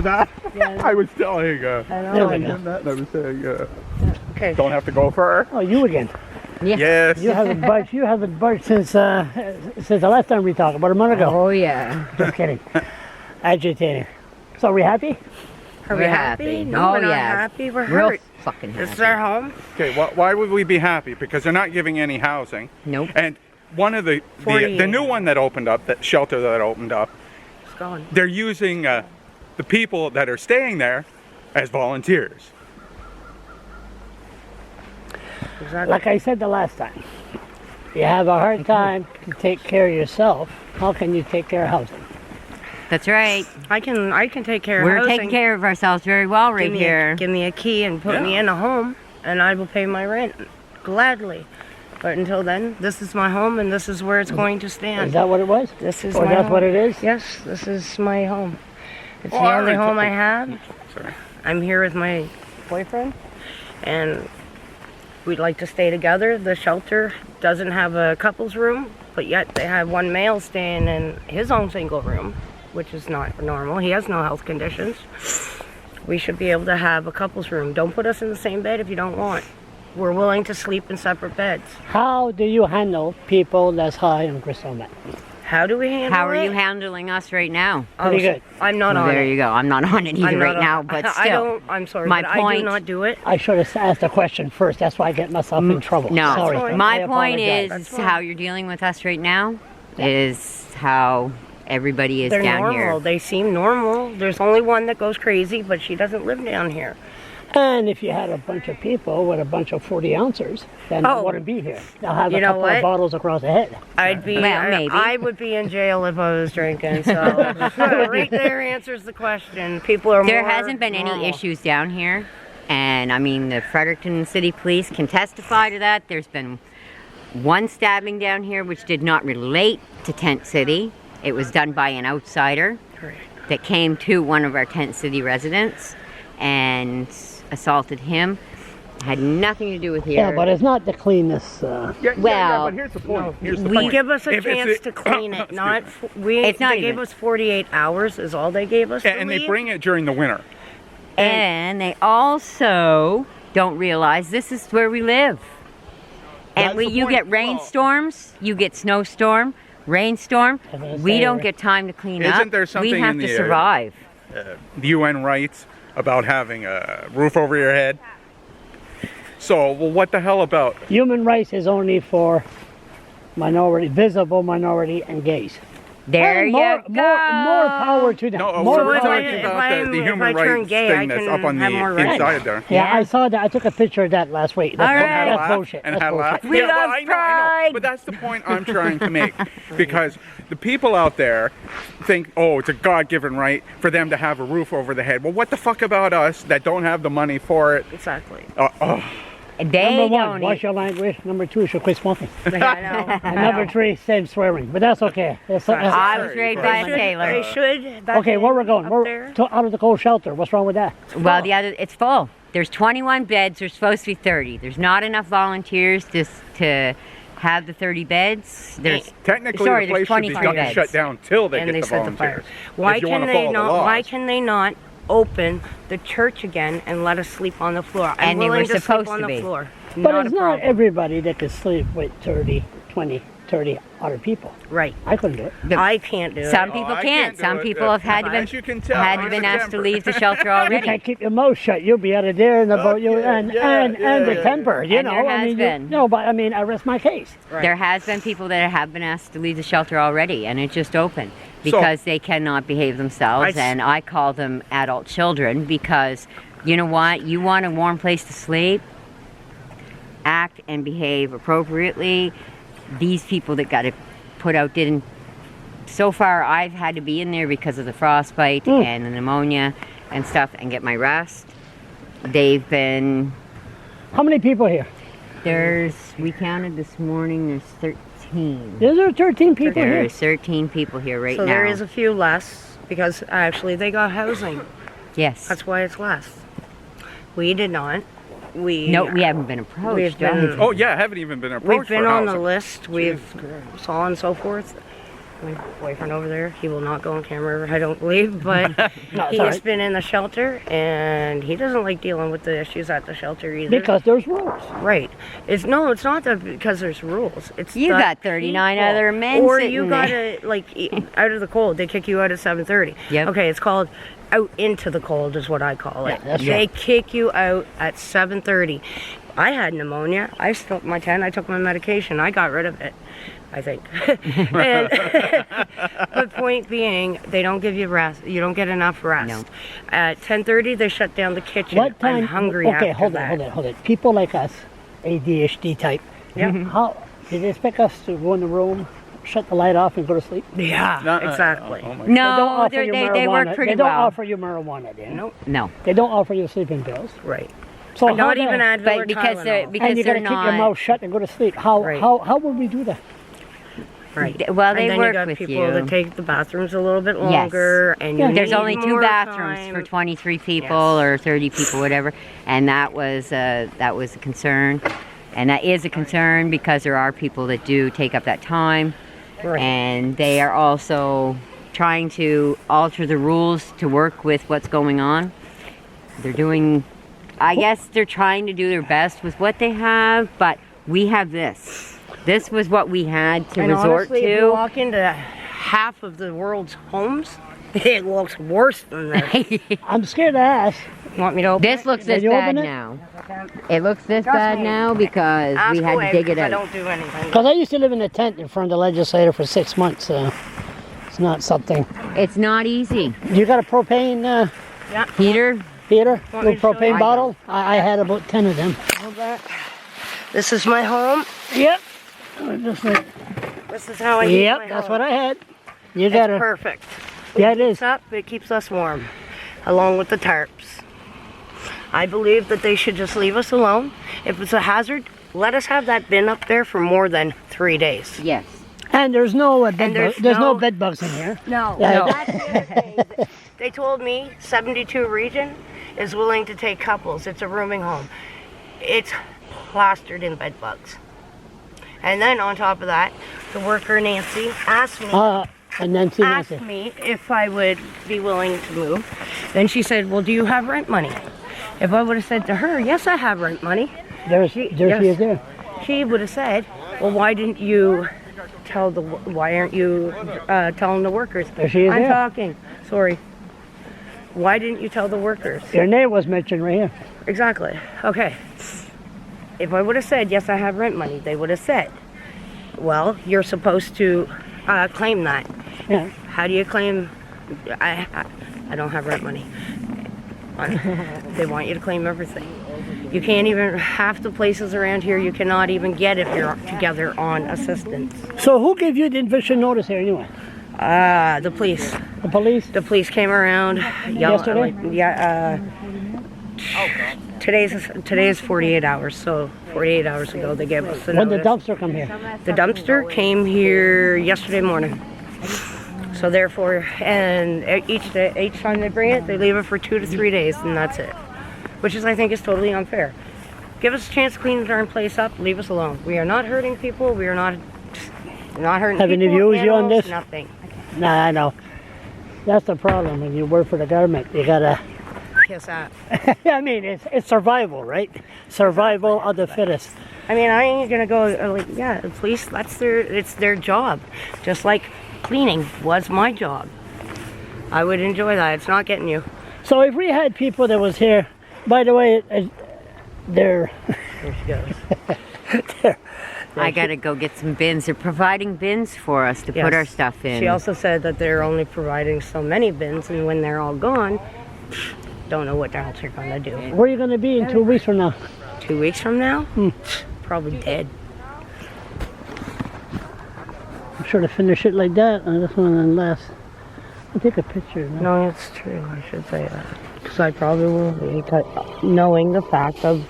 that? Yeah. I was telling I was saying, Okay. don't have to go for her. Oh, you again. Yeah. Yes. You haven't budged since the last time we talked, about a month ago. Oh yeah. Just kidding. Agitating. So are we happy? Are we happy? No, we're not happy. We're Real hurt. fucking happy. This is our home. Okay, why would we be happy? Because they're not giving any housing. Nope. And one of the new one that opened up, that shelter that opened up, It's gone. they're using the people that are staying there as volunteers. Exactly. Like I said the last time, you have a hard time to take care of yourself. How can you take care of housing? That's right. I can take care of We're housing. taking care of ourselves very well right here. Give me a key and put me in a home, and I will pay my rent gladly. But until then, this is my home, and this is where it's going to stand. Is that what it was? This is Or my that's home. what it is? Yes, this is my home. It's Oh, the all only right. home I have. Sorry. I'm here with my boyfriend, and we'd like to stay together. The shelter doesn't have a couple's room, but yet they have one male staying in his own single room, which is not normal. He has no health conditions. We should be able to have a couple's room. Don't put us in the same bed if you don't want. We're willing to sleep in separate beds. How do you handle people that's high on crystal meth? How do we handle it? How are you handling us right now? Pretty good. I'm not on There it. you go. I'm not on it either I'm right not now, on- but I still. I'm sorry, my but I do point- not do it. I should have asked the question first. That's why I get myself in trouble. No, Sorry. fine. my I point apologize. is That's fine. how you're dealing with us right now is how everybody is They're down normal. here. They seem normal. There's only one that goes crazy, but she doesn't live down here. And if you had a bunch of people with a bunch of 40 ounces, then I Oh. wouldn't be here. They'll have You a know couple what? of bottles across the head. I'd be. Well, maybe. I would be in jail if I was drinking. So right there answers the question. People are. There more hasn't been any normal. issues down here, and I mean the Fredericton City Police can testify to that. There's been one stabbing down here which did not relate to Tent City. It was done by an outsider Correct. that came to one of our Tent City residents and assaulted him. Had nothing to do with here. Yeah, but it's not the cleanest. Well, but here's the point. Here's the We point. give us a If it's chance to clean it, excuse not me. we. It's not they gave even- us 48 hours. Is all they gave us. to And they leave. bring it during the winter. and they also don't realize this is where we live. And That's the you point. get rainstorms, you get snowstorm, rainstorm. I was gonna We say, don't get time to clean up. Isn't there something we have in to the, survive. The UN rights about having a roof over your head. So, well, what the hell about? Human rights is only for minority, visible minority, and gays. There And you go. more power to them. No, more we're if power I- talking to if them. about I'm- the if human I turn rights gay, thing I that's can up on the have more rights. inside there. Yeah, Yeah. I saw that. I took a picture of that last week. That's, All bull- right. that's bullshit. And That's had bullshit. laugh. We Yeah, well, love I know, pride. but that's the point I'm trying to make. Because the people out there think, oh, it's a God-given right for them to have a roof over the head. Well, what the fuck about us that don't have the money for it? Exactly. They Number one, don't watch eat. your language. Number two, you should quit smoking. I know. And number three, same swearing. But that's okay. I was raised by a They sailor. should. That Okay, where we're going? up We're there. out of the cold shelter. What's wrong with that? Well, the other, it's full. There's 21 beds. There's supposed to be 30. There's not enough volunteers to have the 30 beds. There's Technically, sorry, the place there's should be 23 beds. shut down till they And get they the set the fire. volunteers. Why If you can wanna they follow the not? laws. Why can they not open the church again and let us sleep on the floor? I'm And they willing were to supposed sleep on to the be. floor. But Not it's a not problem. everybody that can sleep with 30, 20, 30 other people. Right. I couldn't do it. I can't do it. Some people I can't. can't do Some it. people have had to As been you can tell, had I'm been a asked to temper. leave the shelter You already. can't keep your mouth shut. You'll be out of there, and about you, Okay, and yeah, the yeah. temper. You And know, there I has mean, been. no, but I mean, I rest my case. Right. There has been people that have been asked to leave the shelter already, and it just opened because they cannot behave themselves. And I call them adult children because you know what? You want a warm place to sleep. Act and behave appropriately. These people that got it put out didn't. So far, I've had to be in there because of the frostbite and the pneumonia and stuff, and get my rest. They've been. How many people here? We counted this morning. There's 13. There's 13 people here. There's 13 people here right So now. there is a few less because actually they got housing. Yes. That's why it's less. We did not. We haven't been approached. We've been- have we? Oh yeah, I haven't even been approached We've been for on the housing. list. We've so on and so forth. my boyfriend over there. He will not go on camera, I don't believe, but No, he it's all has right. been in the shelter, and he doesn't like dealing with the issues at the shelter either. Because there's rules. Right. It's not that because there's rules. It's You the got 39 people. other men or sitting you there. gotta like out of the cold. They kick you out at 7:30. Yep. Okay, it's called out into the cold is what I call it. Yeah, that's they right. kick you out at 7:30. I had pneumonia. I smoked my tent. I took my medication. I got rid of it, I think. And, but point being, they don't give you rest. You don't get enough rest. No. At 10:30, they shut down the kitchen. What time? I'm hungry Okay, after hold that. on. People like us, ADHD type. Yeah. How did they expect us to go in the room, shut the light off, and go to sleep? Yeah, exactly. Oh my They don't No, offer you they work marijuana. pretty They don't well. offer you marijuana, then. Nope. No, They don't offer you sleeping pills. Right. So And not how even the- Advil but or because they're Tylenol. because and you they're gotta keep your not. mouth shut and go to sleep. How Right. how would we do that? Right. Well, they and then work you got with people you. that take the bathrooms a little bit longer, and you There's need only 2 more bathrooms time. for 23 people Yes. or 30 people, whatever, and that was a concern, and that is a concern because there are people that do take up that time, Right. and they are also trying to alter the rules to work with what's going on. They're doing, I guess they're trying to do their best with what they have, but we have this. This was what we had to And resort honestly, if you to. walk into half of the world's homes, it looks worse than this. I'm scared to ask. Want me to open This it? looks Can this you bad open it? now. It looks this Trust bad me. now because Ask we had away, to dig it because I out. don't do anything. Because I used to live in a tent in front of the legislature for 6 months. It's not something. It's not easy. You got a propane Yeah. Heater, heater? Want me Little to show you? propane bottle? I had about 10 of them. Hold that. This is my home. Yep. Just like, This is how I heat yep, my that's home. what I had. You It's got to. perfect. Yeah, it is. It's up, it keeps us warm, along with the tarps. I believe that they should just leave us alone. If it's a hazard, let us have that bin up there for more than 3 days. yes. And there's no bed there's there's no no- bed bugs in here. No, Yeah. that's the other thing. They told me 72 region is willing to take couples. It's a rooming home. It's plastered in bed bugs. And then on top of that, the worker Nancy asked me if I would be willing to move. Then she said, "Well, do you have rent money?" If I would have said to her, "Yes, I have rent money," There she is there. she would have said, "Well, why didn't you tell why aren't you telling the workers?" There she is I'm there. talking. Sorry. Why didn't you tell the workers? Your name was mentioned right here. Exactly. Okay. If I would have said, "Yes, I have rent money," they would have said, "Well, you're supposed to claim that." Yeah. How do you claim? I don't have rent money. They want you to claim everything. You can't even, half the places around here you cannot even get if you're together on assistance. So who gave you the eviction notice here anyway? The police. The police? The police came around. Yesterday? Today's 48 hours. So 48 hours ago they gave us the When did the notice. dumpster come here? The dumpster came here yesterday morning. So therefore, and each time they bring it, they leave it for 2 to 3 days, and that's it. Which is, I think, is totally unfair. Give us a chance to clean the darn place up. Leave us alone. We are not hurting people. We are not hurting Have any people, views you on animals, this? Nothing. Nah, I know. That's the problem when you work for the government. You gotta. Kiss that. I mean, it's survival, right? Survival of the fittest. I mean, I ain't gonna go like, yeah, the police. It's their job. Just like cleaning was my job. I would enjoy that. It's not getting you. So if we had people that was here, by the way, they're. There she goes. I gotta go get some bins. They're providing bins for us to put Yes. our stuff in. She also said that they're only providing so many bins, and when they're all gone, don't know what else they're gonna do. Where are you gonna be in 2 weeks from now? 2 weeks from now, probably dead. I'm sure to finish it like that. This one and last. I'll take a picture. No? No, it's true. I should say that because I probably will be, knowing the fact of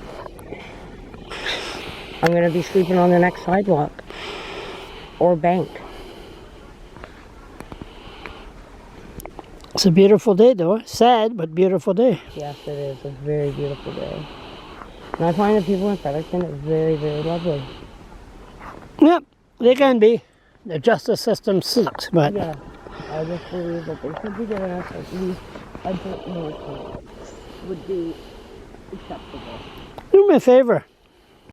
I'm gonna be sleeping on the next sidewalk or bank. It's a beautiful day, though. Sad, but beautiful day. Yes, it is. It's a very beautiful day. And I find the people in Fredericton are very, very lovely. Yep, they can be. the justice system sucks, but Yeah, I just believe that they should be giving us at least a bit more time would be acceptable. do me a favor.